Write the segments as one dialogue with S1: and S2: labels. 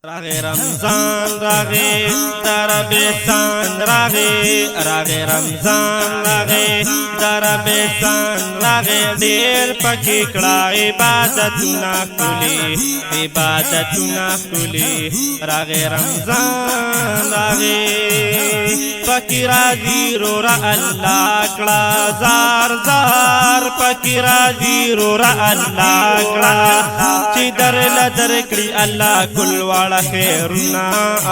S1: راغی رمضان راغی دربستان راغی راغی رمضان راغی دربستان راغی ډیر پکې کړه عبادتونه کولې عبادتونه کولې راغی رمضان راغی پکې راځي رورا الله کړه زار زار پکې راځي رورا الله کړه چې در کړي الله کل والا خیرنا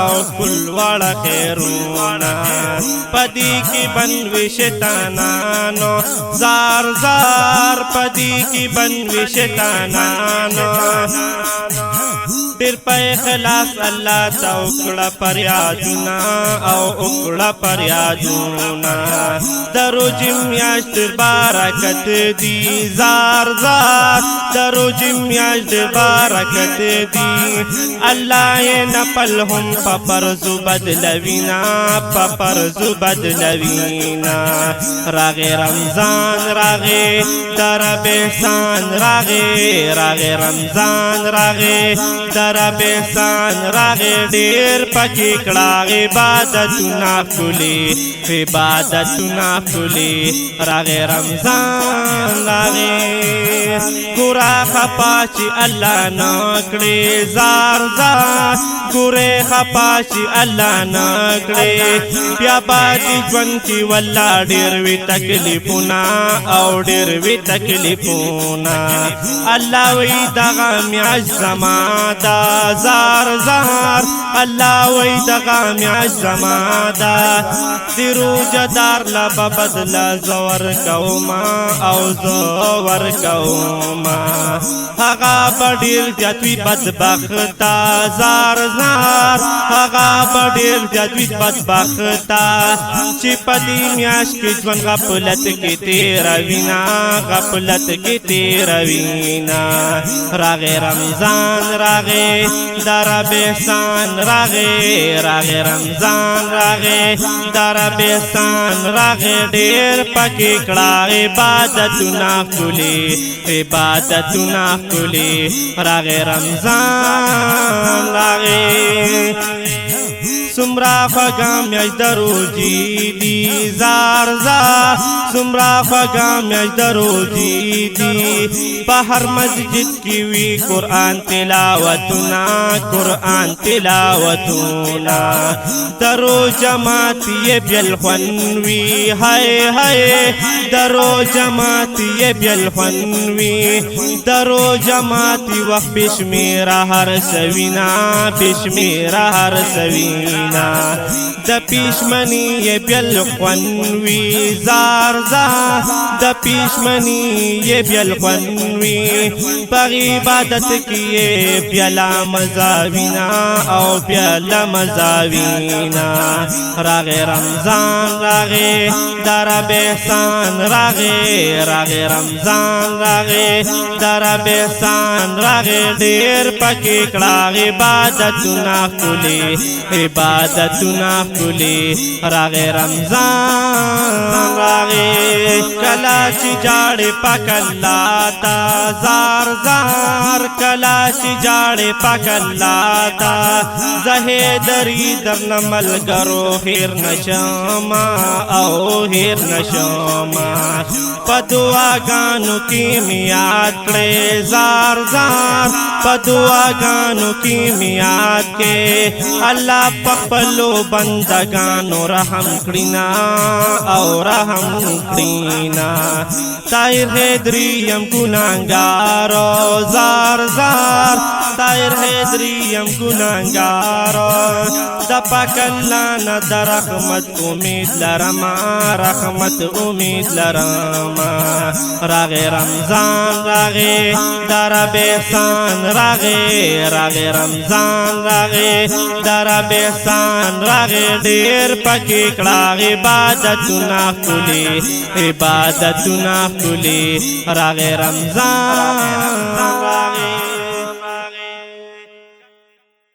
S1: او کل والا خیرنا پدی کی بنوی شیطانانو زار زار پدی کی بنوی شیطانانو ډیر په اخلاص الله تا وکړه پریادونه او وکړه پریادونه دروج میاشت برکت دی زار زار دروج میاشت برکت دی الله یې نپل هم په پرزو بدلوینا په پرزو بدلوینا راغی رمضان راغی دربستان راغی راغی رمضان راغی دربستان راغی ډیر پکې کړه عبادتونه کولې عبادتونه کولې راغی رمضان راغی ګورا خپا چې الله نکړي زار زار ګورې خپا چې الله نکړي بیا باندې ژوند کې والله ډیر وی تکلیفونه او ډیر وی تکلیفونه الله وی دغه میاش زما دا زار زار الله وی دغه میاش زما دا دیرو جدار لا بدلا زور کوما او زور کوما هغه بډیر جتوی بدبختا زار زار هغه بډیر جتوی بدبختا چې پدی میاش کې ژوند غفلت کې تیر وینا غفلت کې تیر وینا راغی رمضان راغی دربستان راغی راغی رمضان راغی دربستان راغی ډیر پکې کړه عبادتونه کولې عبادتونه کولې راغی رمضان راغی سمرا خوږه میاشت د روزي دي زار زار سمرا خوږه میاشت د روزي دي په هر مسجد کې وي قرآن تلاوتونه قرآن تلاوتونه درو جماعت یې بیل خوند وي هاي هاي درو جماعت یې بیل خوند وي درو جماعت وخت بشمیره هر سوینا بشمیره هر سوینا د پیشمنی یې بیل خوند وي زار زار د پیشمنی یې بیل خوند وي په عبادت کې یې بیل مزاوینا او بیل مزاوینا راغی رمضان راغی دربستان راغی راغی رمضان راغی دربستان راغی ډیر پکې کړه عبادتونه کولې عبادتونه کولې راغی رمضان راغی کلا چې جاړې پاک الله تا زار زار کلا چې جاړې پاک الله تا زه دری در ملګرو هیر نشما او هیر نشما په دعاګانو کې می یاد کړې زار زار په دعاګانو کې می یاد کې الله په خپلو بندګانو رحم کړینا او رحم کړینا طاهر حیدری یم ګناهګار زار زار طاهر حیدری یم ګناهګار د پاک الله نه د رحمت امید لرما رحمت امید لرما راغی رمضان راغی دربستان راغی راغی رمضان راغی دربستان راغی ډیر پکې کړه عبادتونه کولې عبادتونه کولې راغی رمضان راغی